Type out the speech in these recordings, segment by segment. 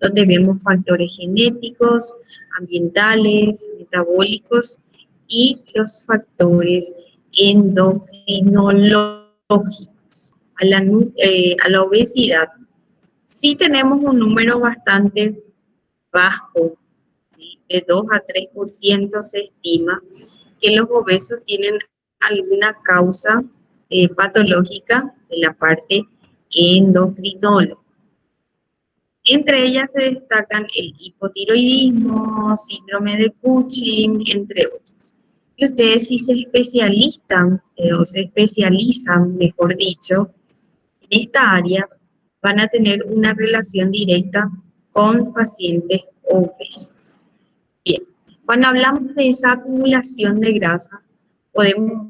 donde vemos factores genéticos, ambientales, metabólicos y los factores endocrinológicos. A la obesidad, sí tenemos un número bastante bajo, ¿sí? De 2 a 3% se estima que los obesos tienen alguna causa patológica de la parte endocrinológica. Entre ellas se destacan el hipotiroidismo, síndrome de Cushing, entre otros. Y ustedes si se especializan, o se especializan, mejor dicho, en esta área, van a tener una relación directa con pacientes obesos. Bien, cuando hablamos de esa acumulación de grasa, podemos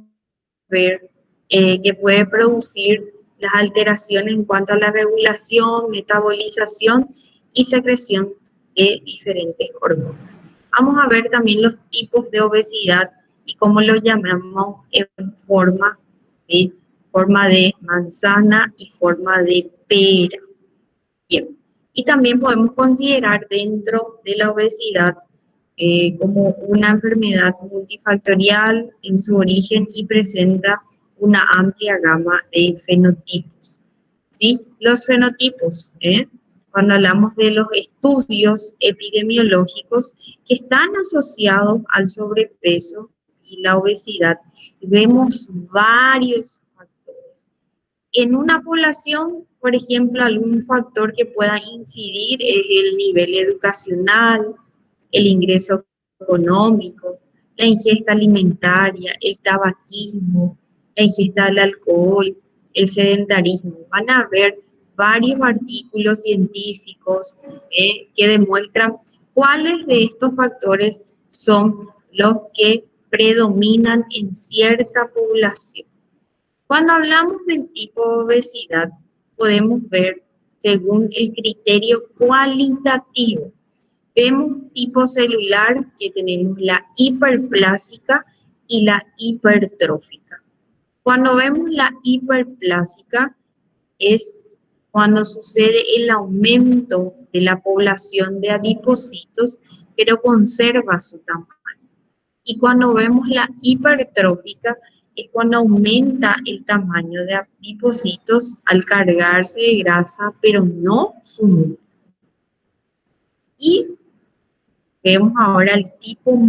ver que puede producir las alteraciones en cuanto a la regulación, metabolización y secreción de diferentes hormonas. Vamos a ver también los tipos de obesidad y cómo lo llamamos en forma de manzana y forma de pera. Bien, y también podemos considerar dentro de la obesidad como una enfermedad multifactorial en su origen y presenta una amplia gama de fenotipos. ¿Sí? Los fenotipos, cuando hablamos de los estudios epidemiológicos que están asociados al sobrepeso y la obesidad, vemos varios factores. En una población, por ejemplo, algún factor que pueda incidir es el nivel educacional, el ingreso económico, la ingesta alimentaria, el tabaquismo, la ingesta del alcohol, el sedentarismo. Van a haber varios artículos científicos que demuestran cuáles de estos factores son los que predominan en cierta población. Cuando hablamos del tipo de obesidad, podemos ver según el criterio cualitativo. Vemos tipo celular que tenemos la hiperplásica y la hipertrófica. Cuando vemos la hiperplásica es cuando sucede el aumento de la población de adipocitos, pero conserva su tamaño. Y cuando vemos la hipertrófica es cuando aumenta el tamaño de adipocitos al cargarse de grasa, pero no su número. Y vemos ahora el tipo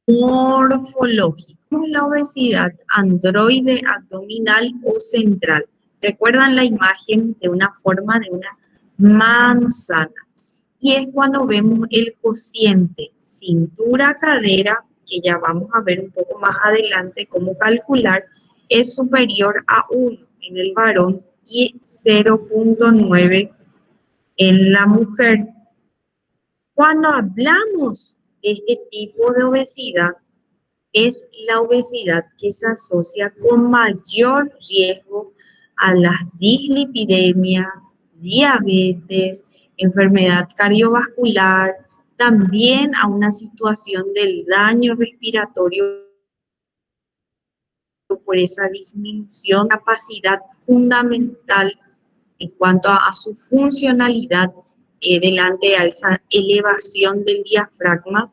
morfológico. La obesidad androide abdominal o central. ¿Recuerdan la imagen de una forma de una manzana? Y es cuando vemos el cociente cintura-cadera, que ya vamos a ver un poco más adelante cómo calcular, es superior a 1 en el varón y 0.9 en la mujer. Cuando hablamos de este tipo de obesidad, es la obesidad que se asocia con mayor riesgo a la dislipidemia, diabetes, enfermedad cardiovascular, también a una situación del daño respiratorio por esa disminución de capacidad fundamental en cuanto a su funcionalidad delante de esa elevación del diafragma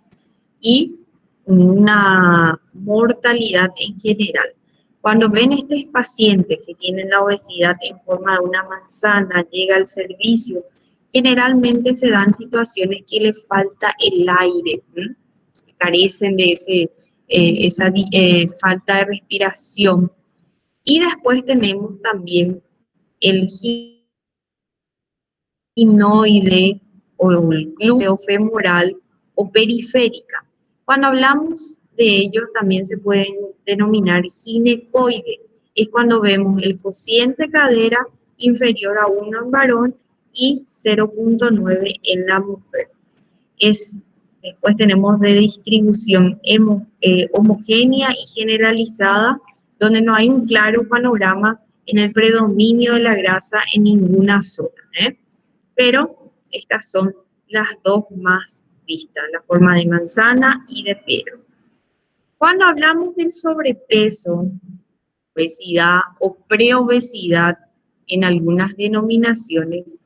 y una mortalidad en general. Cuando ven estos pacientes que tienen la obesidad en forma de una manzana, llega al servicio, generalmente se dan situaciones que les falta el aire, carecen de esa falta de respiración. Y después tenemos también el ginoide o el glúteo femoral o periférica. Cuando hablamos de ellos también se pueden denominar ginecoide. Es cuando vemos el cociente cadera inferior a 1 en varón y 0.9 en la mujer. Después tenemos de distribución homogénea y generalizada, donde no hay un claro panorama en el predominio de la grasa en ninguna zona, pero estas son las dos más vistas, la forma de manzana y de pera. Cuando hablamos del sobrepeso, obesidad o preobesidad en algunas denominaciones,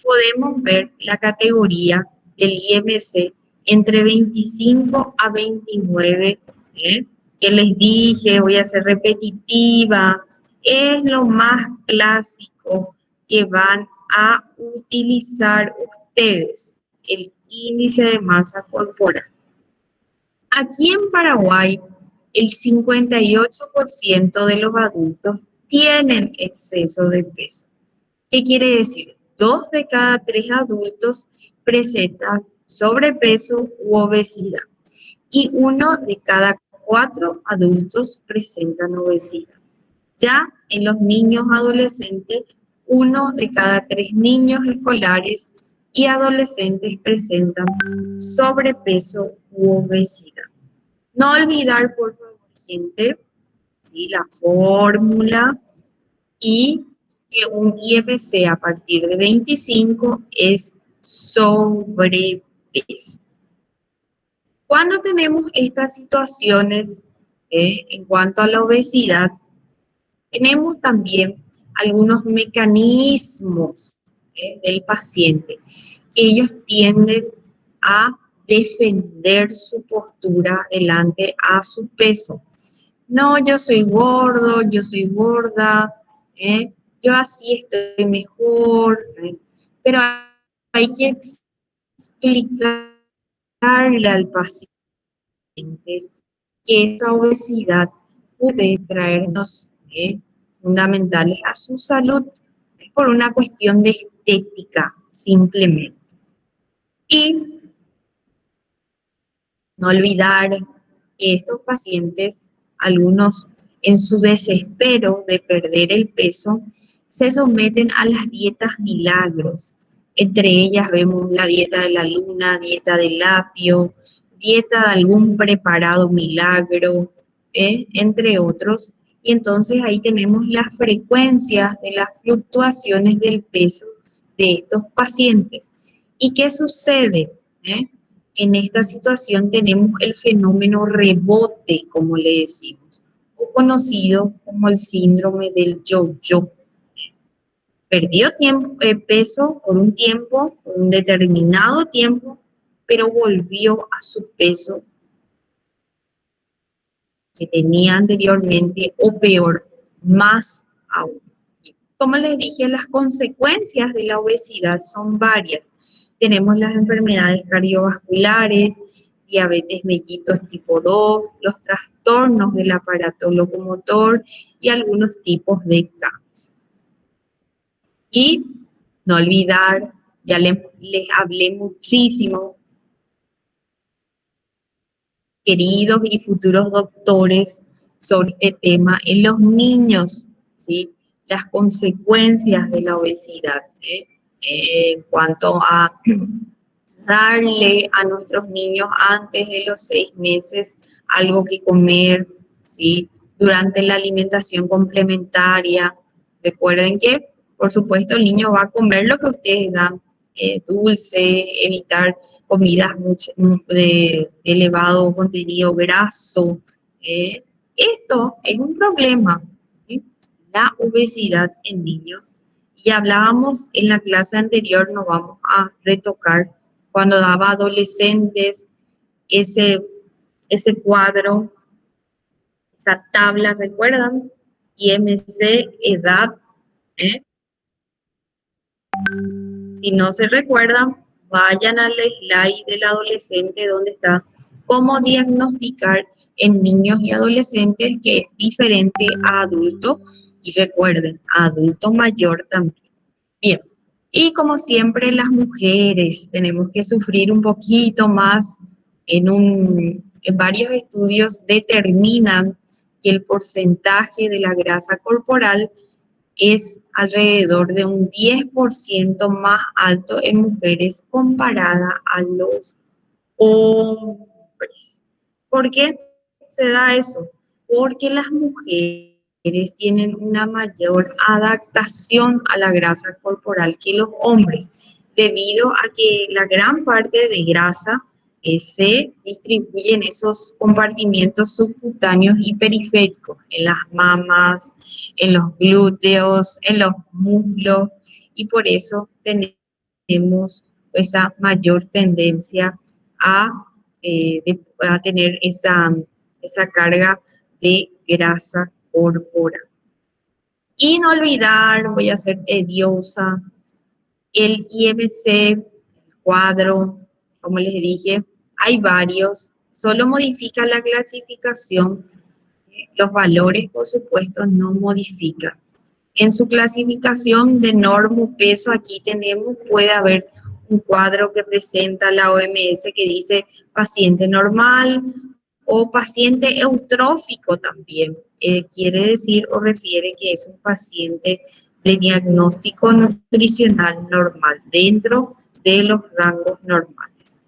podemos ver la categoría del IMC entre 25 a 29, ¿eh? Que les dije, voy a ser repetitiva, es lo más clásico que van a utilizar ustedes, el índice de masa corporal. Aquí en Paraguay, el 58% de los adultos tienen exceso de peso. ¿Qué quiere decir? 2 de cada 3 adultos presentan sobrepeso u obesidad y 1 de cada 4 adultos presentan obesidad. Ya en los niños adolescentes, 1 de cada 3 niños escolares y adolescentes presentan sobrepeso u obesidad. No olvidar, por favor, gente, ¿sí? La fórmula y que un IMC a partir de 25 es sobrepeso. Cuando tenemos estas situaciones en cuanto a la obesidad, tenemos también algunos mecanismos del paciente que ellos tienden a defender su postura delante a su peso. No, yo soy gordo, yo soy gorda, yo así estoy mejor, pero hay que explicarle al paciente que esta obesidad puede traernos fundamentales a su salud por una cuestión de estética, simplemente. Y no olvidar que estos pacientes, algunos en su desespero de perder el peso, se someten a las dietas milagros. Entre ellas vemos la dieta de la luna, dieta del apio, dieta de algún preparado milagro, entre otros. Y entonces ahí tenemos las frecuencias de las fluctuaciones del peso de estos pacientes. ¿Y qué sucede? En esta situación tenemos el fenómeno rebote, como le decimos, o conocido como el síndrome del yo-yo. Perdió peso por un tiempo, por un determinado tiempo, pero volvió a su peso que tenía anteriormente o peor, más aún. Como les dije, las consecuencias de la obesidad son varias. Tenemos las enfermedades cardiovasculares, diabetes mellitus tipo 2, los trastornos del aparato locomotor y algunos tipos de cáncer. Y no olvidar, ya les hablé muchísimo, queridos y futuros doctores, sobre este tema en los niños, ¿sí? Las consecuencias de la obesidad, en cuanto a darle a nuestros niños antes de los 6 meses algo que comer, ¿sí? Durante la alimentación complementaria. Recuerden que, por supuesto, el niño va a comer lo que ustedes dan, dulce, evitar comidas de elevado contenido graso. Esto es un problema, ¿sí? La obesidad en niños. Y hablábamos en la clase anterior, nos vamos a retocar cuando daba adolescentes ese cuadro, esa tabla, ¿recuerdan? IMC, edad, ¿eh? Si no se recuerdan, vayan al slide del adolescente donde está cómo diagnosticar en niños y adolescentes, que es diferente a adultos, y recuerden, a adulto mayor también. Bien, y como siempre las mujeres tenemos que sufrir un poquito más. En varios estudios determinan que el porcentaje de la grasa corporal es alrededor de un 10% más alto en mujeres comparada a los hombres. ¿Por qué se da eso? Porque las mujeres tienen una mayor adaptación a la grasa corporal que los hombres, debido a que la gran parte de grasa se distribuye en esos compartimientos subcutáneos y periféricos, en las mamas, en los glúteos, en los muslos, y por eso tenemos tenemos esa mayor tendencia a tener esa carga de grasa corporal. Y no olvidar, voy a ser tediosa, el IMC, el cuadro, como les dije, hay varios, solo modifica la clasificación, los valores, por supuesto, no modifica. En su clasificación de normo peso, aquí tenemos, puede haber un cuadro que presenta la OMS que dice paciente normal o paciente eutrófico también. Quiere decir o refiere que es un paciente de diagnóstico nutricional normal, dentro de los rangos normales.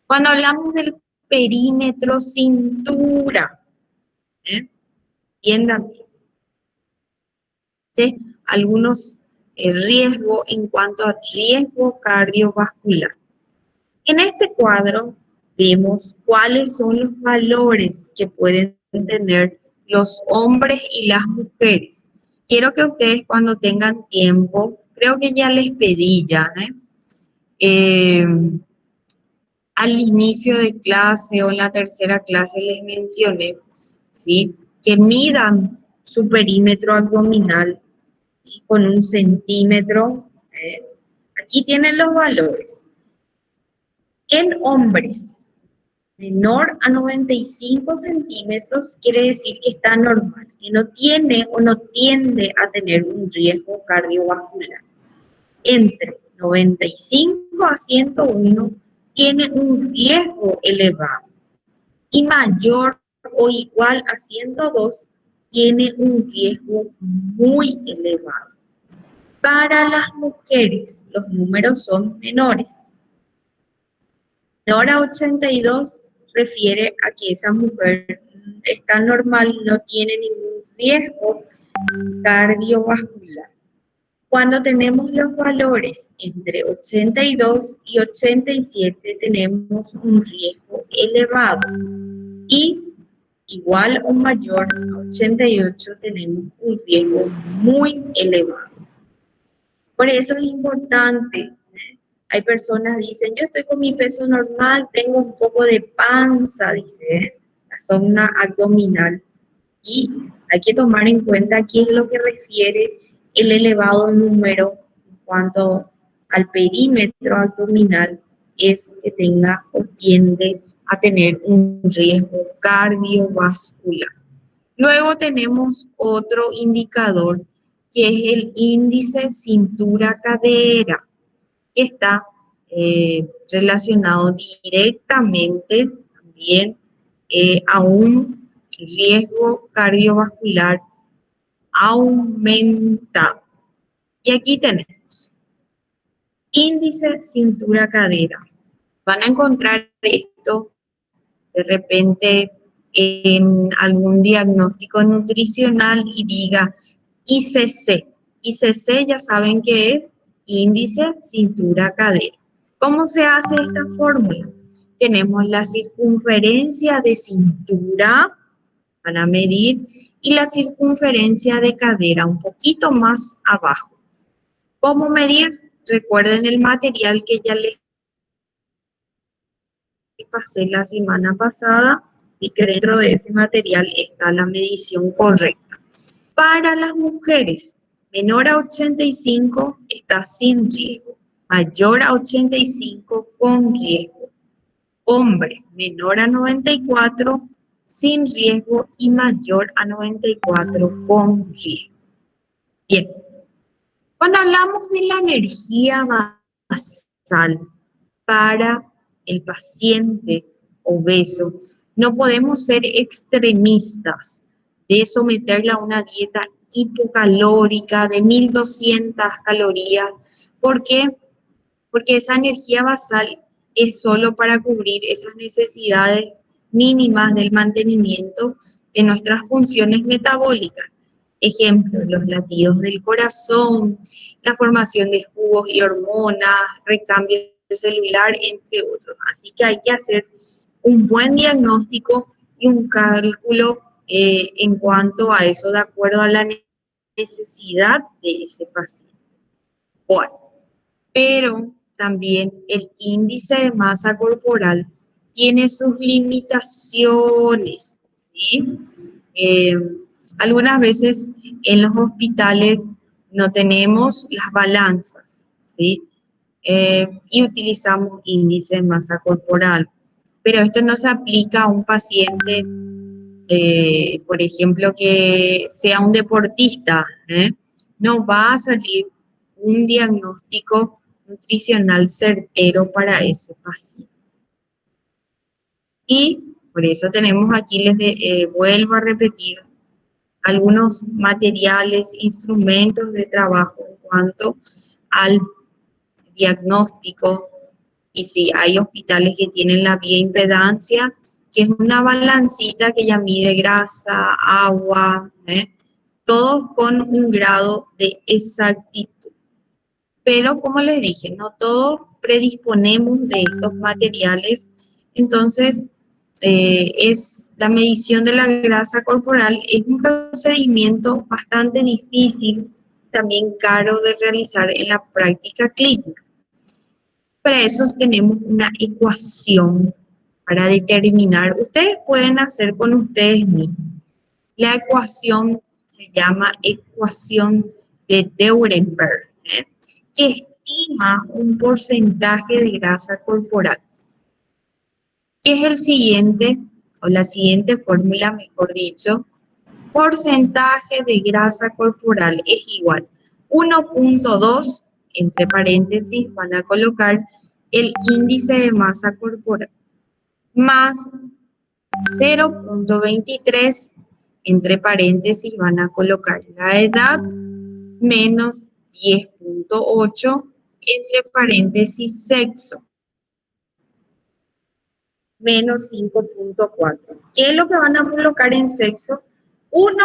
Cuando hablamos del perímetro cintura, entiendan algunos riesgos en cuanto a riesgo cardiovascular. En este cuadro vemos cuáles son los valores que pueden tener los hombres y las mujeres. Quiero que ustedes cuando tengan tiempo, creo que ya les pedí ya, eh, al inicio de clase o en la tercera clase les mencioné, ¿sí? Que midan su perímetro abdominal con 1 centímetro. Aquí tienen los valores. En hombres, menor a 95 centímetros quiere decir que está normal, que no tiene o no tiende a tener un riesgo cardiovascular. Entre 95 a 101 tiene un riesgo elevado y mayor o igual a 102 tiene un riesgo muy elevado. Para las mujeres, los números son menores. Menor a 82 refiere a que esa mujer está normal, no tiene ningún riesgo cardiovascular. Cuando tenemos los valores entre 82 y 87 tenemos un riesgo elevado y igual o mayor a 88 tenemos un riesgo muy elevado. Por eso es importante. Hay personas que dicen, yo estoy con mi peso normal, tengo un poco de panza, dice, la zona abdominal. Y hay que tomar en cuenta qué es lo que refiere el elevado número en cuanto al perímetro abdominal, es que tenga o tiende a tener un riesgo cardiovascular. Luego tenemos otro indicador que es el índice cintura-cadera, que está relacionado directamente también a un riesgo cardiovascular aumentado. Y aquí tenemos índice cintura-cadera. Van a encontrar esto de repente en algún diagnóstico nutricional y diga ICC. ICC ya saben qué es, índice cintura-cadera. ¿Cómo se hace esta fórmula? Tenemos la circunferencia de cintura para medir y la circunferencia de cadera un poquito más abajo. ¿Cómo medir? Recuerden el material que ya les pasé la semana pasada y que dentro de ese material está la medición correcta. Para las mujeres, menor a 85 está sin riesgo, mayor a 85 con riesgo. Hombre, menor a 94 sin riesgo y mayor a 94 con riesgo. Bien, cuando hablamos de la energía basal para el paciente obeso, no podemos ser extremistas de someterla a una dieta hipocalórica de 1200 calorías. ¿Por qué? Porque esa energía basal es solo para cubrir esas necesidades mínimas del mantenimiento de nuestras funciones metabólicas. Ejemplo, los latidos del corazón, la formación de jugos y hormonas, recambio celular, entre otros. Así que hay que hacer un buen diagnóstico y un cálculo en cuanto a eso, de acuerdo a la necesidad de ese paciente. Bueno, pero también el índice de masa corporal tiene sus limitaciones, ¿sí? Eh, Algunas veces en los hospitales no tenemos las balanzas, ¿sí? Y utilizamos índice de masa corporal. Pero esto no se aplica a un paciente, por ejemplo, que sea un deportista, ¿eh? No va a salir un diagnóstico nutricional certero para ese paciente. Y por eso tenemos aquí, vuelvo a repetir, algunos materiales, instrumentos de trabajo en cuanto al diagnóstico. Y sí, hay hospitales que tienen la bioimpedancia, que es una balancita que ya mide grasa, agua, todos con un grado de exactitud. Pero como les dije, no todos predisponemos de estos materiales, entonces es la medición de la grasa corporal es un procedimiento bastante difícil, también caro de realizar en la práctica clínica. Para eso tenemos una ecuación para determinar, ustedes pueden hacer con ustedes mismos. La ecuación se llama ecuación de Nuremberg, que estima un porcentaje de grasa corporal, que es el siguiente, o la siguiente fórmula, mejor dicho: porcentaje de grasa corporal es igual 1.2, entre paréntesis van a colocar el índice de masa corporal, más 0.23, entre paréntesis van a colocar la edad, menos 10.8, entre paréntesis sexo, menos 5.4. ¿Qué es lo que van a colocar en sexo? 1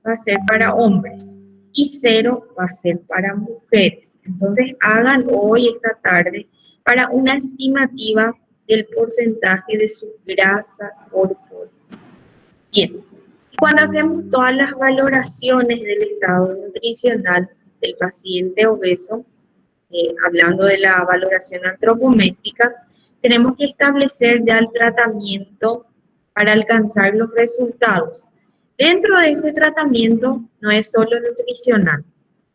va a ser para hombres y 0 va a ser para mujeres. Entonces hagan hoy, esta tarde, para una estimativa del porcentaje de su grasa corporal. Bien, cuando hacemos todas las valoraciones del estado nutricional del paciente obeso, hablando de la valoración antropométrica, tenemos que establecer ya el tratamiento para alcanzar los resultados. Dentro de este tratamiento no es solo nutricional,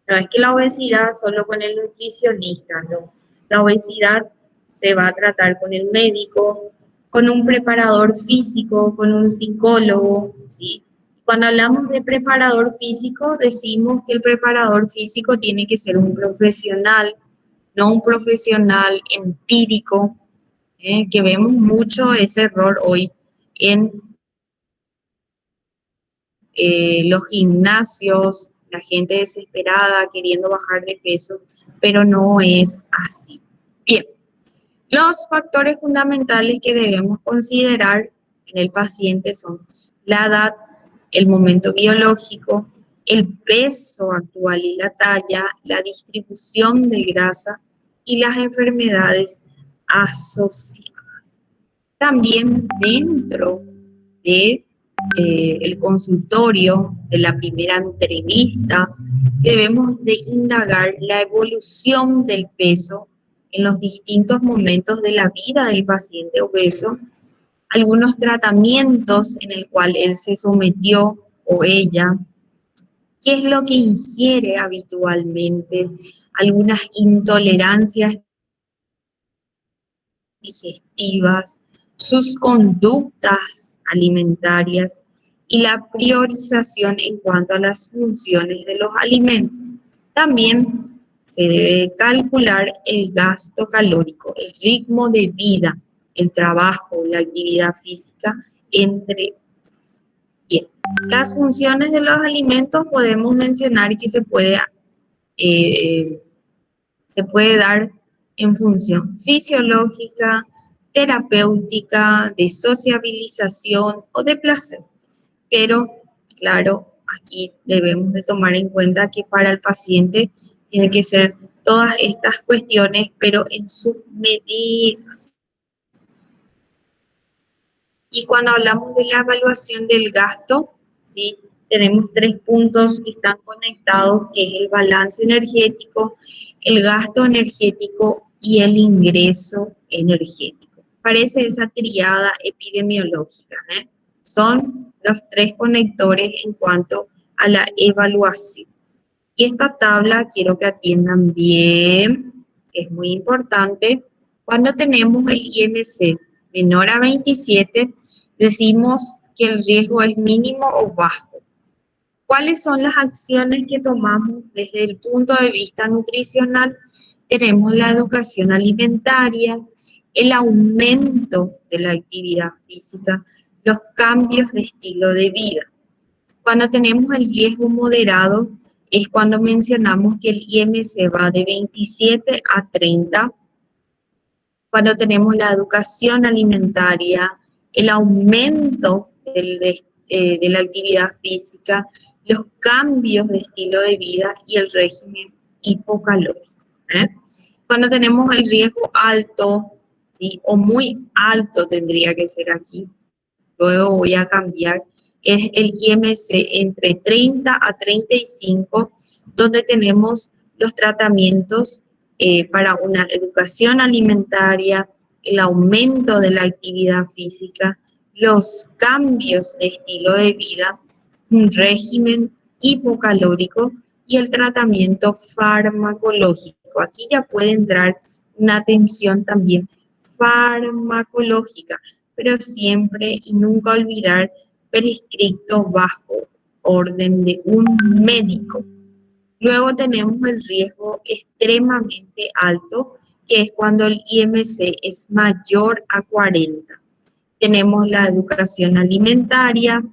no es que la obesidad solo con el nutricionista, no. La obesidad se va a tratar con el médico, con un preparador físico, con un psicólogo, ¿sí? Cuando hablamos de preparador físico, decimos que el preparador físico tiene que ser un profesional, no un profesional empírico, que vemos mucho ese error hoy en los gimnasios, la gente desesperada queriendo bajar de peso, pero no es así. Bien, los factores fundamentales que debemos considerar en el paciente son la edad, el momento biológico, el peso actual y la talla, la distribución de grasa y las enfermedades asociadas. También dentro de el consultorio, de la primera entrevista, debemos de indagar la evolución del peso en los distintos momentos de la vida del paciente obeso, algunos tratamientos en el cual él se sometió o ella, qué es lo que ingiere habitualmente, algunas intolerancias digestivas, sus conductas alimentarias y la priorización en cuanto a las funciones de los alimentos. También se debe calcular el gasto calórico, el ritmo de vida, el trabajo, la actividad física, entre otros. Bien, las funciones de los alimentos podemos mencionar que eh, se puede dar en función fisiológica, terapéutica, de sociabilización o de placer. Pero, claro, aquí debemos de tomar en cuenta que para el paciente tiene que ser todas estas cuestiones, pero en sus medidas. Y cuando hablamos de la evaluación del gasto, ¿sí? Tenemos 3 puntos que están conectados, que es el balance energético, el gasto energético y el ingreso energético. Parece esa triada epidemiológica, ¿eh? Son los tres conectores en cuanto a la evaluación. Y esta tabla quiero que atiendan bien, es muy importante. Cuando tenemos el IMC menor a 27, decimos que el riesgo es mínimo o bajo. ¿Cuáles son las acciones que tomamos desde el punto de vista nutricional? Tenemos la educación alimentaria, el aumento de la actividad física, los cambios de estilo de vida. Cuando tenemos el riesgo moderado es cuando mencionamos que el IMC va de 27 a 30. Cuando tenemos la educación alimentaria, el aumento de la actividad física, los cambios de estilo de vida y el régimen hipocalórico, ¿eh? Cuando tenemos el riesgo alto, ¿sí? O muy alto tendría que ser aquí, luego voy a cambiar, es el IMC entre 30 a 35, donde tenemos los tratamientos para una educación alimentaria, el aumento de la actividad física, los cambios de estilo de vida, un régimen hipocalórico y el tratamiento farmacológico. Aquí ya puede entrar una atención también farmacológica, pero siempre y nunca olvidar prescrito bajo orden de un médico. Luego tenemos el riesgo extremadamente alto, que es cuando el IMC es mayor a 40. Tenemos la educación alimentaria,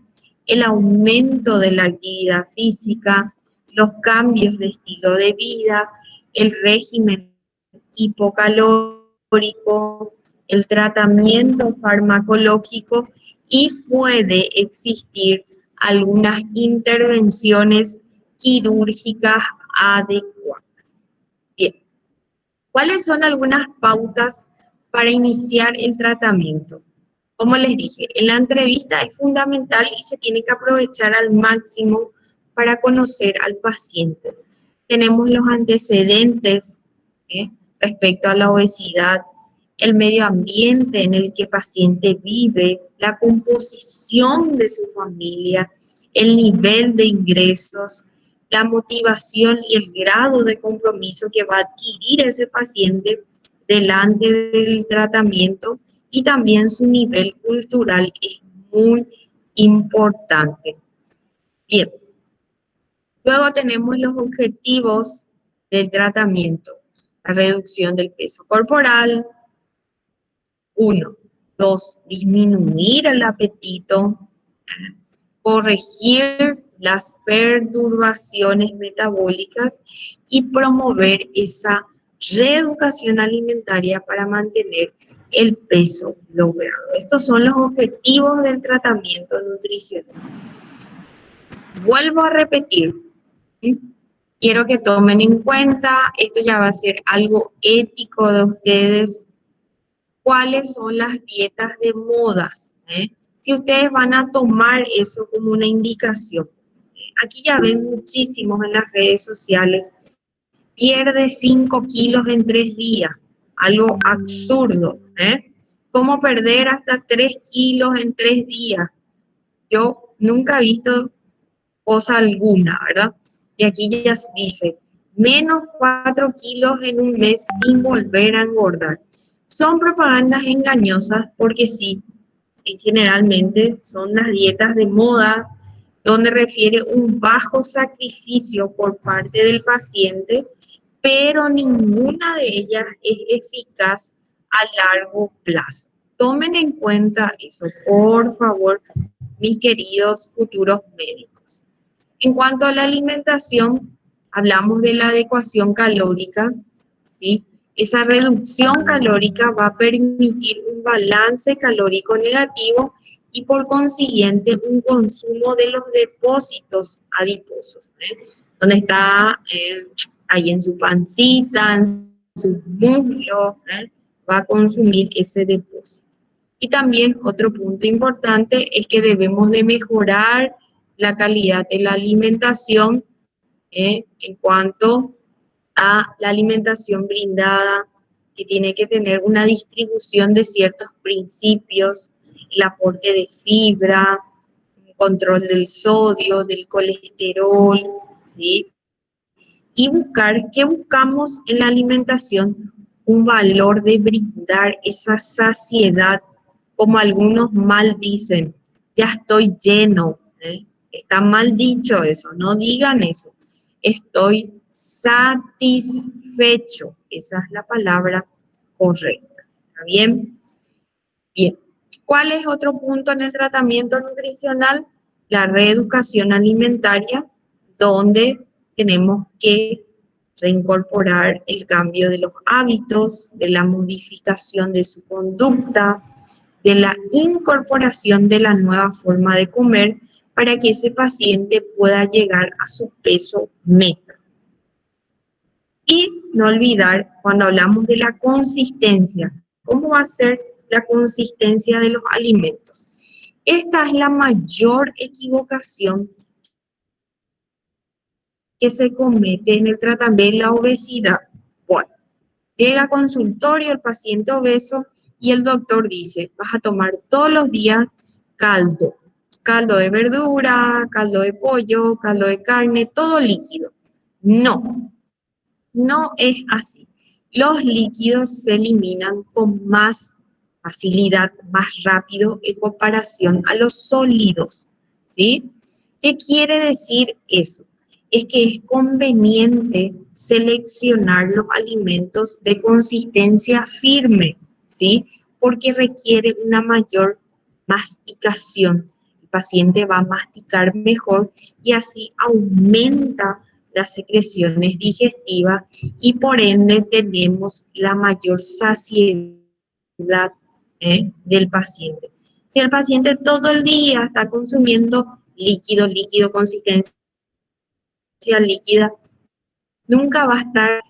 el aumento de la actividad física, los cambios de estilo de vida, el régimen hipocalórico, el tratamiento farmacológico y puede existir algunas intervenciones quirúrgicas adecuadas. Bien, ¿cuáles son algunas pautas para iniciar el tratamiento? Como les dije, en la entrevista es fundamental y se tiene que aprovechar al máximo para conocer al paciente. Tenemos los antecedentes, ¿eh? Respecto a la obesidad, el medio ambiente en el que el paciente vive, la composición de su familia, el nivel de ingresos, la motivación y el grado de compromiso que va a adquirir ese paciente delante del tratamiento y también su nivel cultural es muy importante. Bien, luego tenemos los objetivos del tratamiento. La reducción del peso corporal, 1. 2. Disminuir el apetito, corregir las perturbaciones metabólicas y promover esa reeducación alimentaria para mantener el peso logrado. Estos son los objetivos del tratamiento nutricional. Vuelvo a repetir, ¿sí? Quiero que tomen en cuenta, esto ya va a ser algo ético de ustedes, cuáles son las dietas de modas, ¿eh? Si ustedes van a tomar eso como una indicación. Aquí ya ven muchísimos en las redes sociales, pierde 5 kilos en 3 días, algo absurdo, ¿eh? ¿Cómo perder hasta 3 kilos en 3 días? Yo nunca he visto cosa alguna, ¿verdad? Y aquí ya dice, menos 4 kilos en un mes sin volver a engordar. Son propagandas engañosas porque sí, generalmente son las dietas de moda donde refiere un bajo sacrificio por parte del paciente, pero ninguna de ellas es eficaz a largo plazo. Tomen en cuenta eso, por favor, mis queridos futuros médicos. En cuanto a la alimentación, hablamos de la adecuación calórica, ¿sí? Esa reducción calórica va a permitir un balance calórico negativo y por consiguiente un consumo de los depósitos adiposos, ¿eh? Donde está ahí en su pancita, en sus muslos, ¿eh? Va a consumir ese depósito. Y también otro punto importante es que debemos de mejorar la calidad de la alimentación en cuanto a la alimentación brindada que tiene que tener una distribución de ciertos principios, el aporte de fibra, control del sodio, del colesterol, ¿sí? Y ¿qué buscamos en la alimentación? Un valor de brindar esa saciedad, como algunos mal dicen, ya estoy lleno, ¿eh? Está mal dicho eso, no digan eso. Estoy satisfecho, esa es la palabra correcta. ¿Está bien? Bien. ¿Cuál es otro punto en el tratamiento nutricional? La reeducación alimentaria, donde tenemos que reincorporar el cambio de los hábitos, de la modificación de su conducta, de la incorporación de la nueva forma de comer para que ese paciente pueda llegar a su peso meta. Y no olvidar, cuando hablamos de la consistencia, ¿cómo va a ser la consistencia de los alimentos? Esta es la mayor equivocación que se comete en el tratamiento de la obesidad. Bueno, llega a consultorio el paciente obeso y el doctor dice, vas a tomar todos los días caldo, caldo de verdura, caldo de pollo, caldo de carne, todo líquido. No, no es así. Los líquidos se eliminan con más facilidad, más rápido en comparación a los sólidos, ¿sí? ¿Qué quiere decir eso? Es que es conveniente seleccionar los alimentos de consistencia firme, ¿sí? Porque requiere una mayor masticación. El paciente va a masticar mejor y así aumenta las secreciones digestivas y por ende tenemos la mayor saciedad del paciente. Si el paciente todo el día está consumiendo líquido, consistencia líquida, nunca va a estar,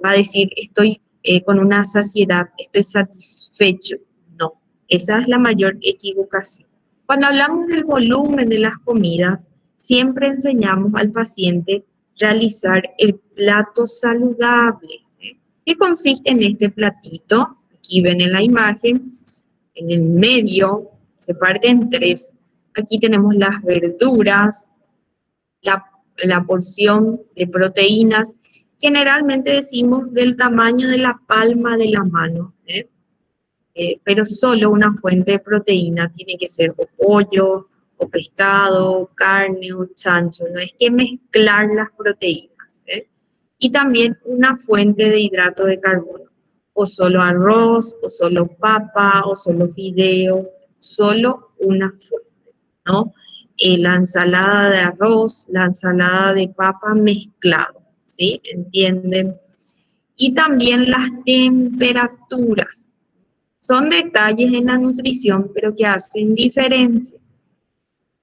va a decir estoy con una saciedad, estoy satisfecho. No, esa es la mayor equivocación. Cuando hablamos del volumen de las comidas, siempre enseñamos al paciente realizar el plato saludable. ¿Qué consiste en este platito? Aquí ven en la imagen, en el medio se parte en tres. Aquí tenemos las verduras, la, la porción de proteínas, generalmente decimos del tamaño de la palma de la mano, pero solo una fuente de proteína tiene que ser o pollo, o pescado, carne o chancho, no es que mezclar las proteínas, ¿eh? Y también una fuente de hidrato de carbono, o solo arroz, o solo papa, o solo fideo, solo una fuente, ¿no? La ensalada de arroz, la ensalada de papa mezclado, ¿sí? ¿Entienden? Y también las temperaturas. Son detalles en la nutrición, pero que hacen diferencia.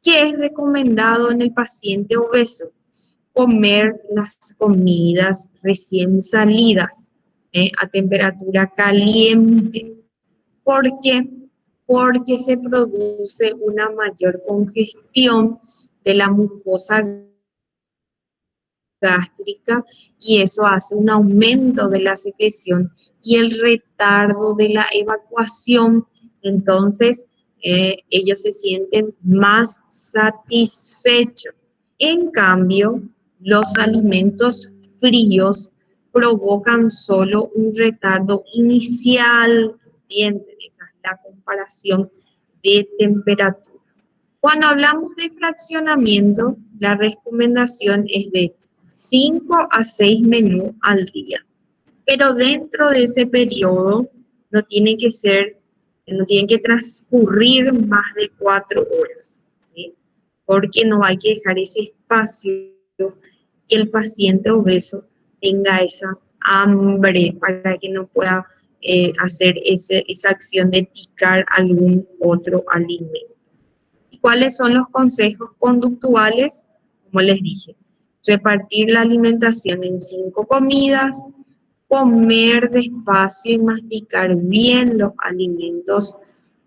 ¿Qué es recomendado en el paciente obeso? Comer las comidas recién salidas, a temperatura caliente. ¿Por qué? Porque se produce una mayor congestión de la mucosa gástrica y eso hace un aumento de la secreción y el retardo de la evacuación. Entonces, ellos se sienten más satisfechos. En cambio, los alimentos fríos provocan solo un retardo inicial, ¿entienden? Esa es la comparación de temperaturas. Cuando hablamos de fraccionamiento, la recomendación es de 5 a 6 menús al día. Pero dentro de ese periodo no tiene que ser, no tienen que transcurrir más de 4 horas, ¿sí? Porque no hay que dejar ese espacio que el paciente obeso tenga esa hambre para que no pueda hacer esa acción de picar algún otro alimento. ¿Y cuáles son los consejos conductuales? Como les dije, repartir la alimentación en 5 comidas, comer despacio y masticar bien los alimentos,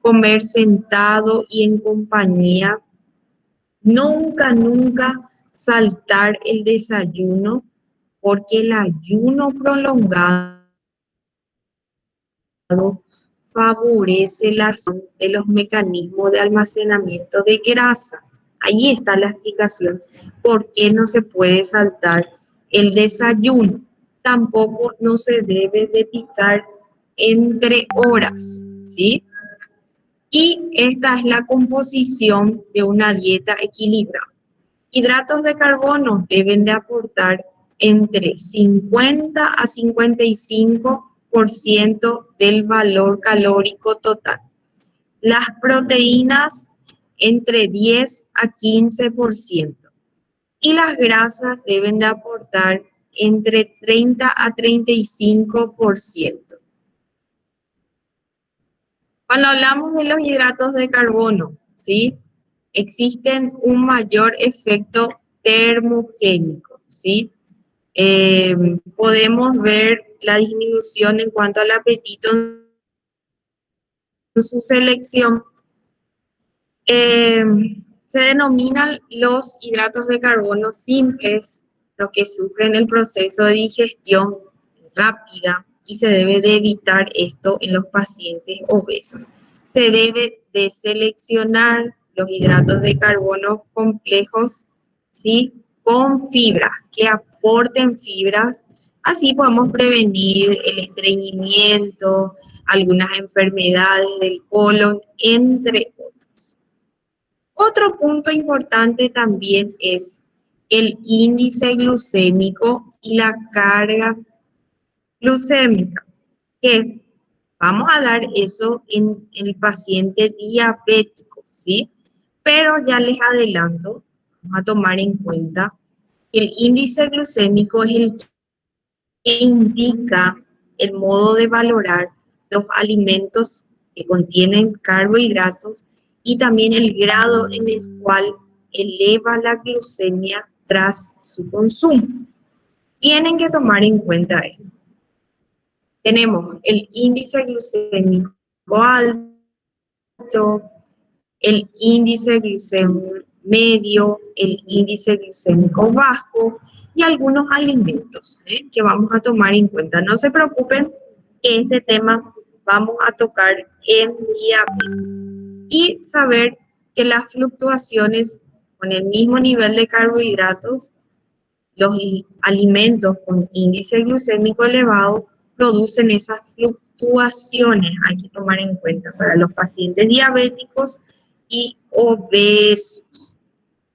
comer sentado y en compañía, nunca saltar el desayuno, porque el ayuno prolongado favorece la acción de los mecanismos de almacenamiento de grasa. Ahí está la explicación por qué no se puede saltar el desayuno. Tampoco no se debe de picar entre horas, ¿sí? Y esta es la composición de una dieta equilibrada. Hidratos de carbono deben de aportar entre 50 a 55% del valor calórico total. Las proteínas entre 10 a 15%. Y las grasas deben de aportar entre 30 a 35%. Cuando hablamos de los hidratos de carbono, ¿sí? Existen un mayor efecto termogénico, ¿sí? Podemos ver la disminución en cuanto al apetito en su selección. Se denominan los hidratos de carbono simples, los que sufren el proceso de digestión rápida, y se debe de evitar esto en los pacientes obesos. Se debe de seleccionar los hidratos de carbono complejos, ¿sí? Con fibras, que aporten fibras. Así podemos prevenir el estreñimiento, algunas enfermedades del colon, entre otros. Otro punto importante también es el índice glucémico y la carga glucémica, que vamos a dar eso en el paciente diabético, ¿sí? Pero ya les adelanto, vamos a tomar en cuenta que el índice glucémico es el que indica el modo de valorar los alimentos que contienen carbohidratos y también el grado en el cual eleva la glucemia tras su consumo. Tienen que tomar en cuenta esto. Tenemos el índice glucémico alto, el índice glucémico medio, el índice glucémico bajo y algunos alimentos que vamos a tomar en cuenta. No se preocupen que este tema vamos a tocar en diabetes y saber que las fluctuaciones con el mismo nivel de carbohidratos, los alimentos con índice glucémico elevado producen esas fluctuaciones. Hay que tomar en cuenta para los pacientes diabéticos y obesos.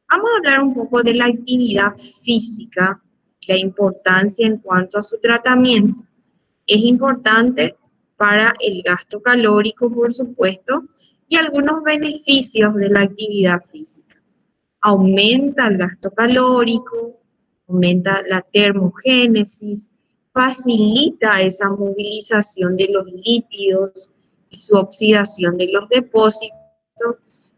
Vamos a hablar un poco de la actividad física, la importancia en cuanto a su tratamiento. Es importante para el gasto calórico, por supuesto, y algunos beneficios de la actividad física. Aumenta el gasto calórico, aumenta la termogénesis, facilita esa movilización de los lípidos y su oxidación de los depósitos,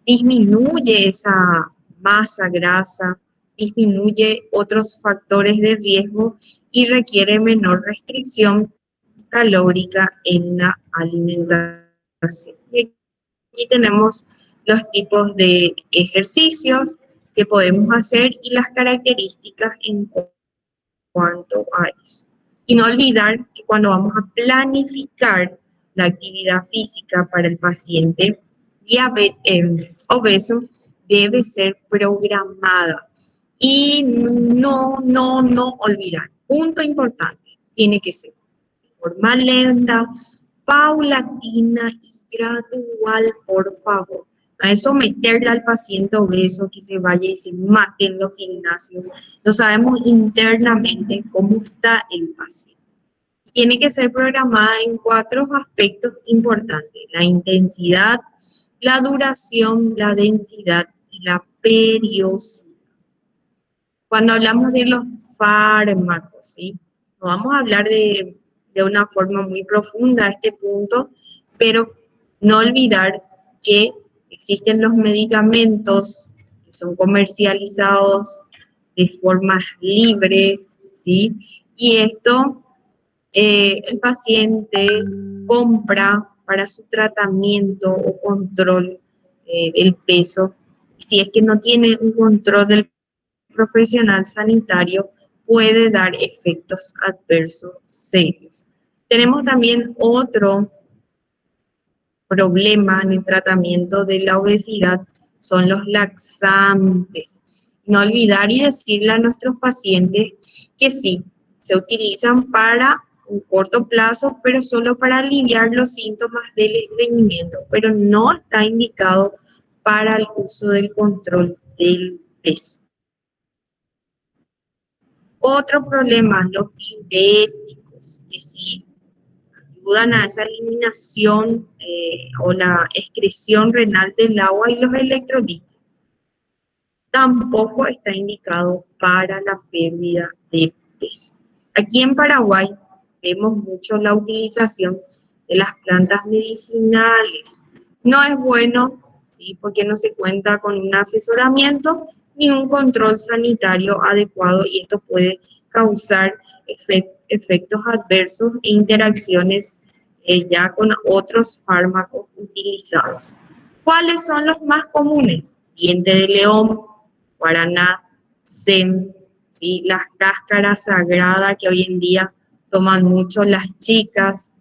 disminuye esa masa grasa, disminuye otros factores de riesgo y requiere menor restricción calórica en la alimentación. Y aquí tenemos los tipos de ejercicios que podemos hacer y las características en cuanto a eso. Y no olvidar que cuando vamos a planificar la actividad física para el paciente obeso, debe ser programada. Y no olvidar. Punto importante, tiene que ser de forma lenta, paulatina y gradual, por favor. A eso meterle al paciente obeso que se vaya y se mate en los gimnasios. No sabemos internamente cómo está el paciente. Tiene que ser programada en 4 aspectos importantes: la intensidad, la duración, la densidad y la periodicidad. Cuando hablamos de los fármacos, ¿sí? No vamos a hablar de una forma muy profunda a este punto, pero no olvidar que existen los medicamentos que son comercializados de formas libres, ¿sí? Y esto el paciente compra para su tratamiento o control del peso. Si es que no tiene un control del profesional sanitario, puede dar efectos adversos serios. Tenemos también otro problema en el tratamiento de la obesidad son los laxantes. No olvidar y decirle a nuestros pacientes que sí, se utilizan para un corto plazo, pero solo para aliviar los síntomas del estreñimiento, pero no está indicado para el uso del control del peso. Otro problema, los diuréticos, que sí ayudan a esa eliminación o la excreción renal del agua y los electrolitos. Tampoco está indicado para la pérdida de peso. Aquí en Paraguay vemos mucho la utilización de las plantas medicinales. No es bueno, ¿sí? Porque no se cuenta con un asesoramiento ni un control sanitario adecuado y esto puede causar efectos adversos e interacciones ya con otros fármacos utilizados. ¿Cuáles son los más comunes? Diente de león, guaraná, zen, ¿sí? Las cáscaras sagradas que hoy en día toman mucho las chicas,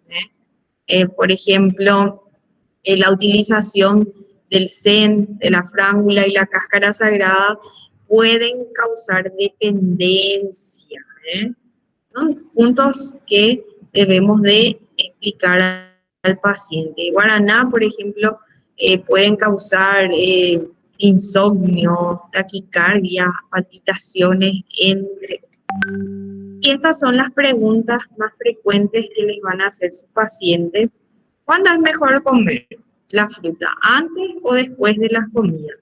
por ejemplo, la utilización del zen, de la frángula y la cáscara sagrada pueden causar dependencia. Son puntos que debemos de explicar al paciente. Guaraná, por ejemplo, pueden causar insomnio, taquicardia, palpitaciones, entre. Y estas son las preguntas más frecuentes que les van a hacer sus pacientes. ¿Cuándo es mejor comer la fruta? ¿Antes o después de las comidas?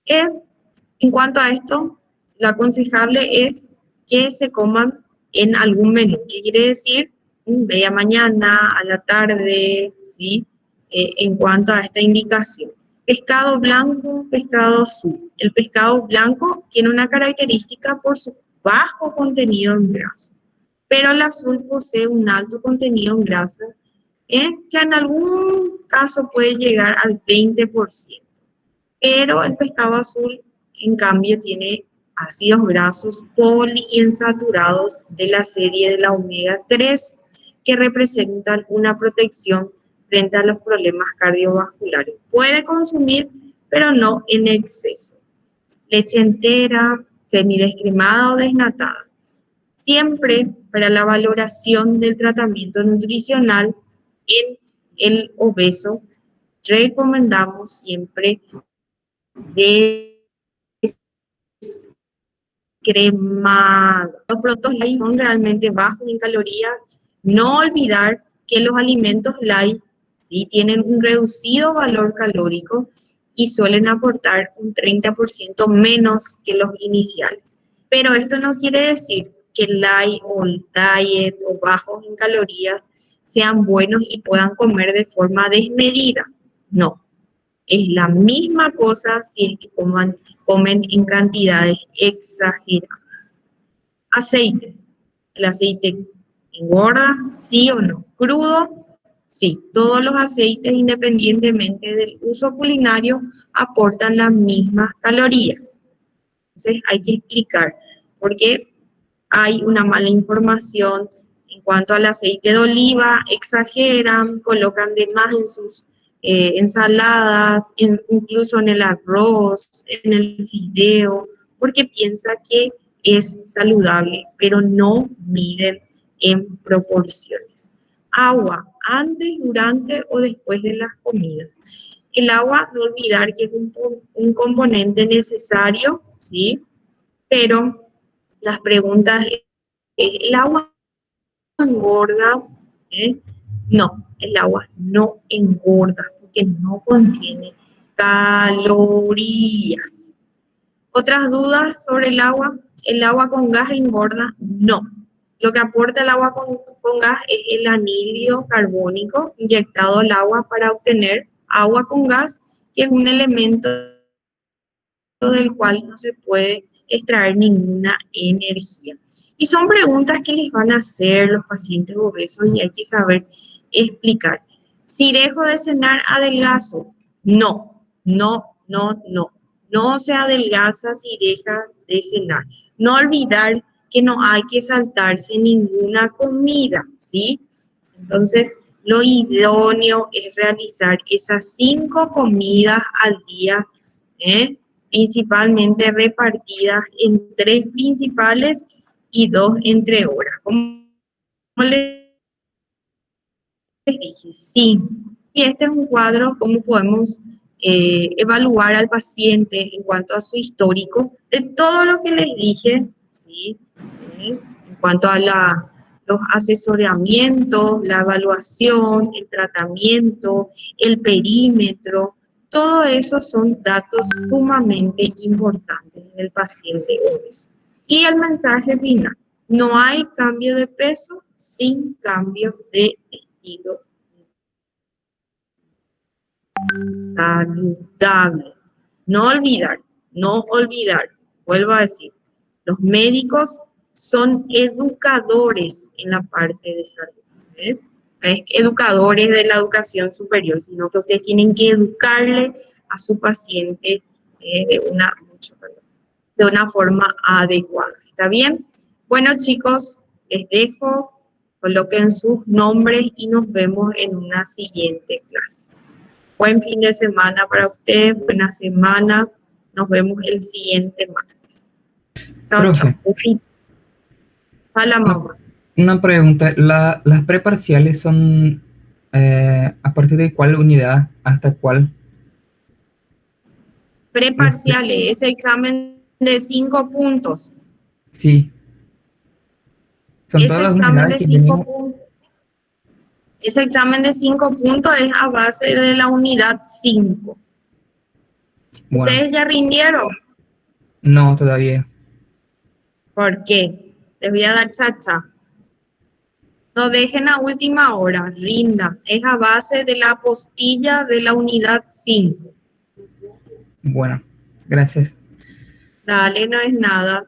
En cuanto a esto, lo aconsejable es que se coman en algún menú. ¿Qué quiere decir? Media mañana, a la tarde, ¿sí? En cuanto a esta indicación. Pescado blanco, pescado azul. El pescado blanco tiene una característica por su bajo contenido en grasa, pero el azul posee un alto contenido en grasa, que en algún caso puede llegar al 20%. Pero el pescado azul, en cambio, tiene ácidos grasos poliinsaturados de la serie de la omega 3, que representan una protección frente a los problemas cardiovasculares. Puede consumir, pero no en exceso. Leche entera, semidescremada o desnatada. Siempre para la valoración del tratamiento nutricional en el obeso, recomendamos siempre descremado. Los productos light son realmente bajos en calorías. No olvidar que los alimentos light sí tienen un reducido valor calórico y suelen aportar un 30% menos que los iniciales. Pero esto no quiere decir que light o diet o bajos en calorías sean buenos y puedan comer de forma desmedida. No, es la misma cosa si es que comen en cantidades exageradas. Aceite. ¿El aceite engorda? ¿Sí o no? ¿Crudo? Sí. Todos los aceites, independientemente del uso culinario, aportan las mismas calorías. Entonces hay que explicar por qué hay una mala información en cuanto al aceite de oliva, exageran, colocan de más en sus ensaladas, incluso en el arroz, en el fideo, porque piensa que es saludable, pero no miden en proporciones. Agua, antes, durante o después de las comidas. El agua, no olvidar que es un componente necesario, ¿sí? Pero las preguntas, ¿el agua engorda? ¿Eh? No, el agua no engorda porque no contiene calorías. ¿Otras dudas sobre el agua con gas engorda? No. Lo que aporta el agua con gas es el anhídrido carbónico inyectado al agua para obtener agua con gas, que es un elemento del cual no se puede extraer ninguna energía. Y son preguntas que les van a hacer los pacientes obesos y hay que saber explicar. Si dejo de cenar, adelgazo. No, no, no, no. No se adelgaza si deja de cenar. No olvidar que no hay que saltarse ninguna comida, ¿sí? Entonces, lo idóneo es realizar esas 5 comidas al día, principalmente repartidas en 3 principales y 2 entre horas. Como les dije, sí. Y este es un cuadro, cómo podemos evaluar al paciente en cuanto a su histórico de todo lo que les dije, ¿sí? En cuanto a los asesoramientos, la evaluación, el tratamiento, el perímetro, todo eso son datos sumamente importantes en el paciente obeso. Y el mensaje final, no hay cambio de peso sin cambio de estilo saludable. No olvidar, no olvidar, vuelvo a decir, los médicos son educadores en la parte de salud. ¿Eh? No es educadores de la educación superior, sino que ustedes tienen que educarle a su paciente de una forma adecuada. ¿Está bien? Bueno, chicos, les dejo, coloquen sus nombres y nos vemos en una siguiente clase. Buen fin de semana para ustedes, buena semana. Nos vemos el siguiente martes. Chao, chao. Profe, Hola, una, mamá. una pregunta. ¿Las preparciales son a partir de cuál unidad hasta cuál? Las Preparciales, ese examen de 5 puntos. sí, son todas Ese las examen unidades de que 5 tenemos. puntos. Ese examen de 5 puntos es a base de la unidad 5. Bueno, ¿Ustedes ya rindieron? no todavía. ¿Por qué? Les voy a dar chacha. No dejen a última hora, rindan. Es a base de la apostilla de la unidad 5. Bueno, gracias. Dale, no es nada.